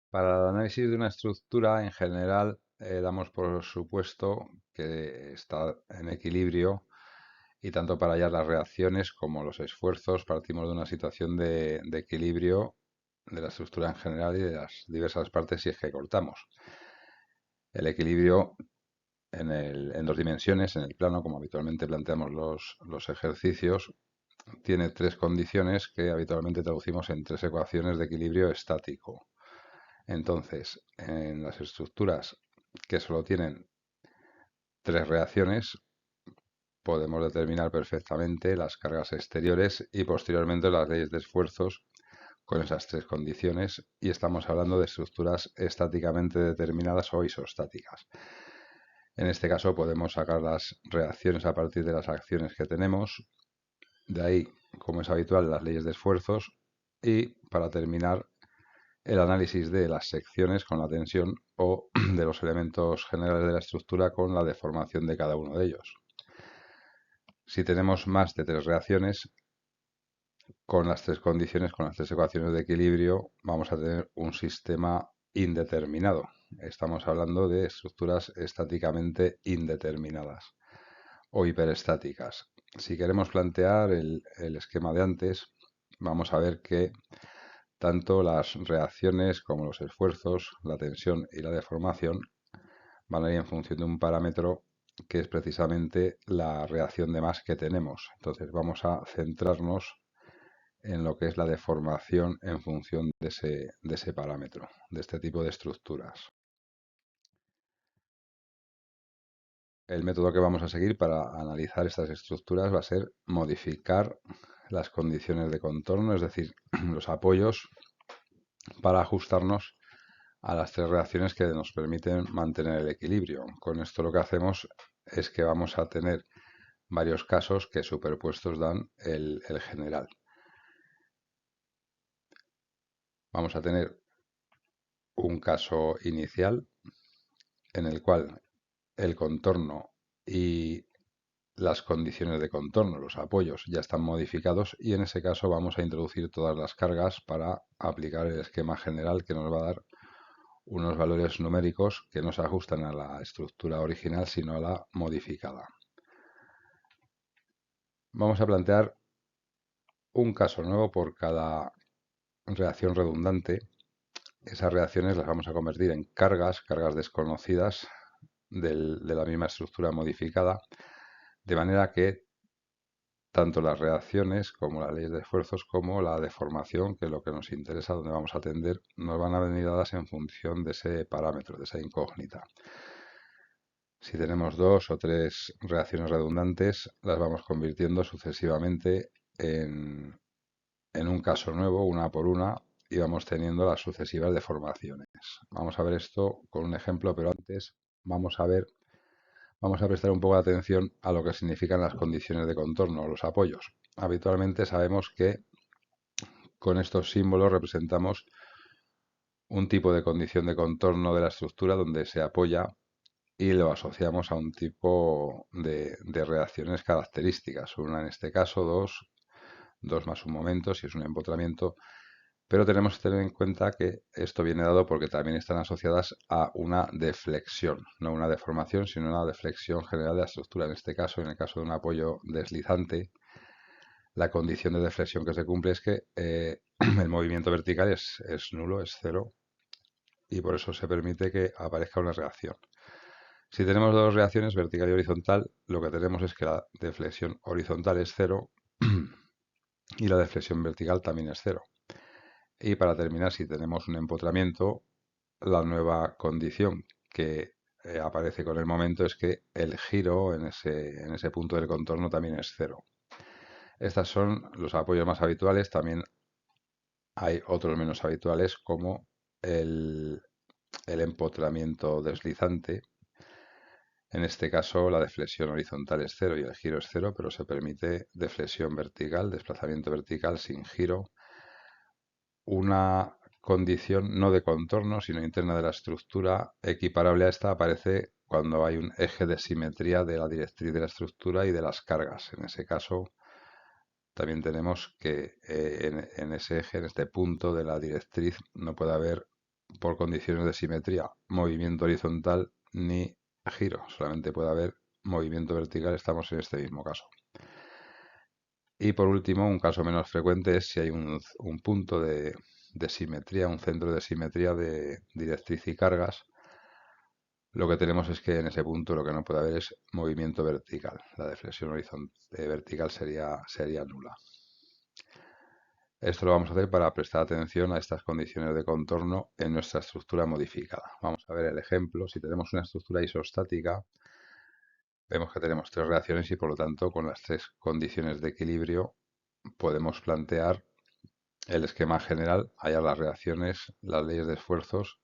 Para el análisis de una estructura, en general, damos por supuesto que está en equilibrio y tanto para hallar las reacciones como los esfuerzos partimos de una situación de equilibrio de la estructura en general y de las diversas partes si es que cortamos. El equilibrio en dos dimensiones, en el plano, como habitualmente planteamos los ejercicios, tiene tres condiciones que habitualmente traducimos en tres ecuaciones de equilibrio estático. Entonces, en las estructuras que solo tienen tres reacciones, podemos determinar perfectamente las cargas exteriores y posteriormente las leyes de esfuerzos con esas tres condiciones y estamos hablando de estructuras estáticamente determinadas o isostáticas. En este caso podemos sacar las reacciones a partir de las acciones que tenemos, de ahí, como es habitual, las leyes de esfuerzos y para terminar el análisis de las secciones con la tensión o de los elementos generales de la estructura con la deformación de cada uno de ellos. Si tenemos más de tres reacciones, con las tres condiciones, con las tres ecuaciones de equilibrio, vamos a tener un sistema indeterminado. Estamos hablando de estructuras estáticamente indeterminadas o hiperestáticas. Si queremos plantear el esquema de antes, vamos a ver que tanto las reacciones como los esfuerzos, la tensión y la deformación van a ir en función de un parámetro que es precisamente la reacción de masa que tenemos. Entonces vamos a centrarnos en lo que es la deformación en función de ese parámetro, de este tipo de estructuras. El método que vamos a seguir para analizar estas estructuras va a ser modificar las condiciones de contorno, es decir, los apoyos, para ajustarnos a las tres reacciones que nos permiten mantener el equilibrio. Con esto lo que hacemos es que vamos a tener varios casos que superpuestos dan el general. Vamos a tener un caso inicial en el cual el contorno y las condiciones de contorno, los apoyos, ya están modificados y en ese caso vamos a introducir todas las cargas para aplicar el esquema general que nos va a dar unos valores numéricos que no se ajustan a la estructura original sino a la modificada. Vamos a plantear un caso nuevo por cada reacción redundante. Esas reacciones las vamos a convertir en cargas desconocidas de la misma estructura modificada, de manera que tanto las reacciones como las leyes de esfuerzos como la deformación, que es lo que nos interesa, donde vamos a atender, nos van a venir dadas en función de ese parámetro, de esa incógnita. Si tenemos dos o tres reacciones redundantes, las vamos convirtiendo sucesivamente en un caso nuevo, una por una, y vamos teniendo las sucesivas deformaciones. Vamos a ver esto con un ejemplo, pero antes vamos a prestar un poco de atención a lo que significan las condiciones de contorno, los apoyos. Habitualmente sabemos que con estos símbolos representamos un tipo de condición de contorno de la estructura donde se apoya y lo asociamos a un tipo de reacciones características. Una en este caso, dos más un momento, si es un empotramiento, pero tenemos que tener en cuenta que esto viene dado porque también están asociadas a una deflexión, no una deformación, sino una deflexión general de la estructura. En este caso, en el caso de un apoyo deslizante, la condición de deflexión que se cumple es que el movimiento vertical es nulo, es cero, y por eso se permite que aparezca una reacción. Si tenemos dos reacciones, vertical y horizontal, lo que tenemos es que la deflexión horizontal es cero y la deflexión vertical también es cero. Y para terminar, si tenemos un empotramiento, la nueva condición que aparece con el momento es que el giro en ese punto del contorno también es cero. Estos son los apoyos más habituales. También hay otros menos habituales como el, el empotramiento deslizante. En este caso la deflexión horizontal es cero y el giro es cero, pero se permite deflexión vertical, desplazamiento vertical sin giro. Una condición no de contorno, sino interna de la estructura, equiparable a esta, aparece cuando hay un eje de simetría de la directriz de la estructura y de las cargas. En ese caso, también tenemos que en ese eje, en este punto de la directriz, no puede haber por condiciones de simetría, movimiento horizontal ni giro, solamente puede haber movimiento vertical, estamos en este mismo caso. Y por último, un caso menos frecuente es si hay un punto de simetría, un centro de simetría de directriz y cargas. Lo que tenemos es que en ese punto lo que no puede haber es movimiento vertical. La deflexión vertical sería nula. Esto lo vamos a hacer para prestar atención a estas condiciones de contorno en nuestra estructura modificada. Vamos a ver el ejemplo. Si tenemos una estructura isostática, vemos que tenemos tres reacciones y por lo tanto con las tres condiciones de equilibrio podemos plantear el esquema general, hallar las reacciones, las leyes de esfuerzos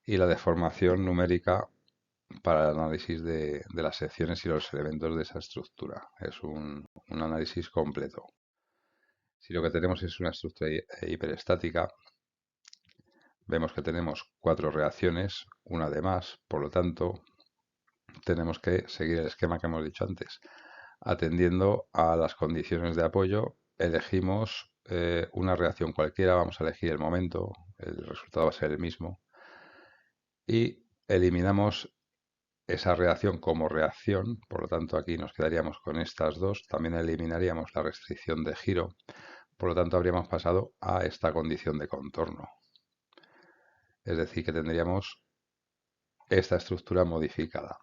y la deformación numérica para el análisis de las secciones y los elementos de esa estructura. Es un análisis completo. Si lo que tenemos es una estructura hiperestática, vemos que tenemos cuatro reacciones, una de más, por lo tanto, tenemos que seguir el esquema que hemos dicho antes. Atendiendo a las condiciones de apoyo, elegimos una reacción cualquiera, vamos a elegir el momento, el resultado va a ser el mismo, y eliminamos esa reacción como reacción, por lo tanto aquí nos quedaríamos con estas dos, también eliminaríamos la restricción de giro, por lo tanto habríamos pasado a esta condición de contorno. Es decir, que tendríamos esta estructura modificada.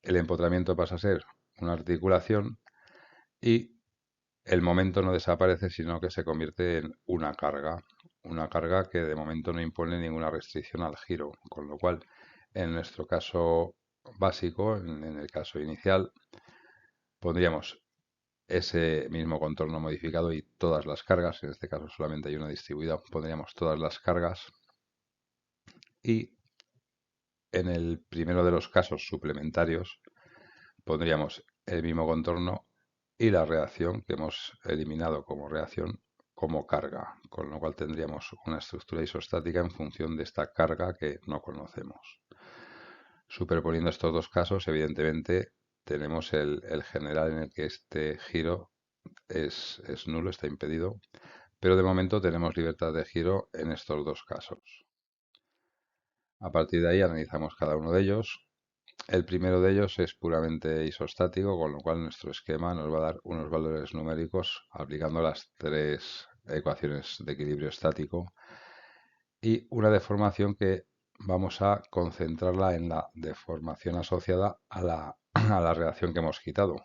El empotramiento pasa a ser una articulación y el momento no desaparece, sino que se convierte en una carga que de momento no impone ninguna restricción al giro, con lo cual en nuestro caso básico, en el caso inicial, pondríamos ese mismo contorno modificado y todas las cargas, en este caso solamente hay una distribuida, pondríamos todas las cargas y en el primero de los casos suplementarios pondríamos el mismo contorno y la reacción que hemos eliminado como reacción como carga, con lo cual tendríamos una estructura isostática en función de esta carga que no conocemos. Superponiendo estos dos casos, evidentemente tenemos el general en el que este giro es nulo, está impedido, pero de momento tenemos libertad de giro en estos dos casos. A partir de ahí analizamos cada uno de ellos. El primero de ellos es puramente isostático, con lo cual nuestro esquema nos va a dar unos valores numéricos aplicando las tres ecuaciones de equilibrio estático y una deformación que vamos a concentrarla en la deformación asociada a la reacción que hemos quitado.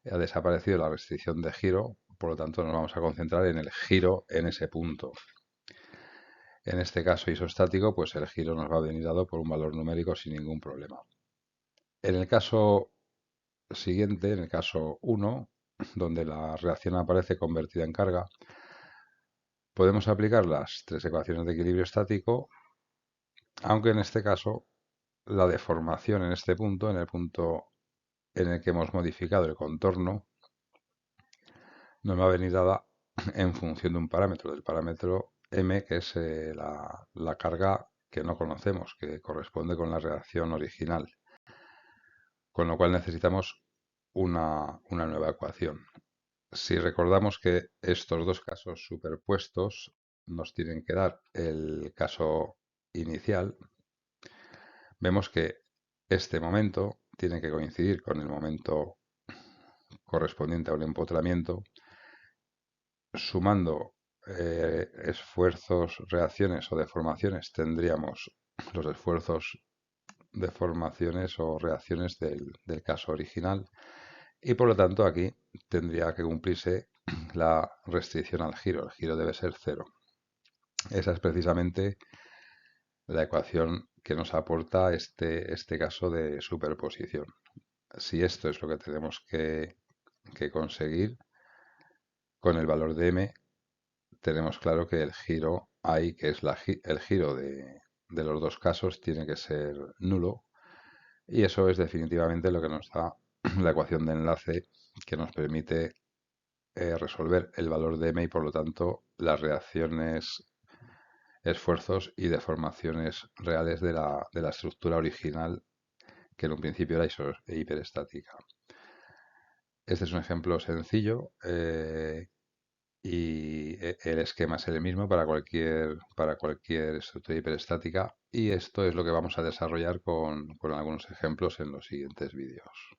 Ha desaparecido la restricción de giro, por lo tanto nos vamos a concentrar en el giro en ese punto. En este caso isostático, pues el giro nos va a venir dado por un valor numérico sin ningún problema. En el caso siguiente, en el caso 1, donde la reacción aparece convertida en carga, podemos aplicar las tres ecuaciones de equilibrio estático, aunque en este caso la deformación en este punto, en el punto en el que hemos modificado el contorno, nos va a venir dada en función de un parámetro, del parámetro m, que es la carga que no conocemos, que corresponde con la reacción original. Con lo cual necesitamos una nueva ecuación. Si recordamos que estos dos casos superpuestos nos tienen que dar el caso inicial, vemos que este momento tiene que coincidir con el momento correspondiente a un empotramiento, sumando esfuerzos, reacciones o deformaciones, tendríamos los esfuerzos, deformaciones o reacciones del caso original y por lo tanto aquí tendría que cumplirse la restricción al giro. El giro debe ser cero. Esa es precisamente la ecuación que nos aporta este caso de superposición. Si esto es lo que tenemos que conseguir, con el valor de m tenemos claro que el giro ahí, que es el giro de los dos casos, tiene que ser nulo. Y eso es definitivamente lo que nos da la ecuación de enlace que nos permite resolver el valor de m y por lo tanto las reacciones, esfuerzos y deformaciones reales de la estructura original que en un principio era hiperestática. Este es un ejemplo sencillo y el esquema es el mismo para cualquier estructura hiperestática y esto es lo que vamos a desarrollar con algunos ejemplos en los siguientes vídeos.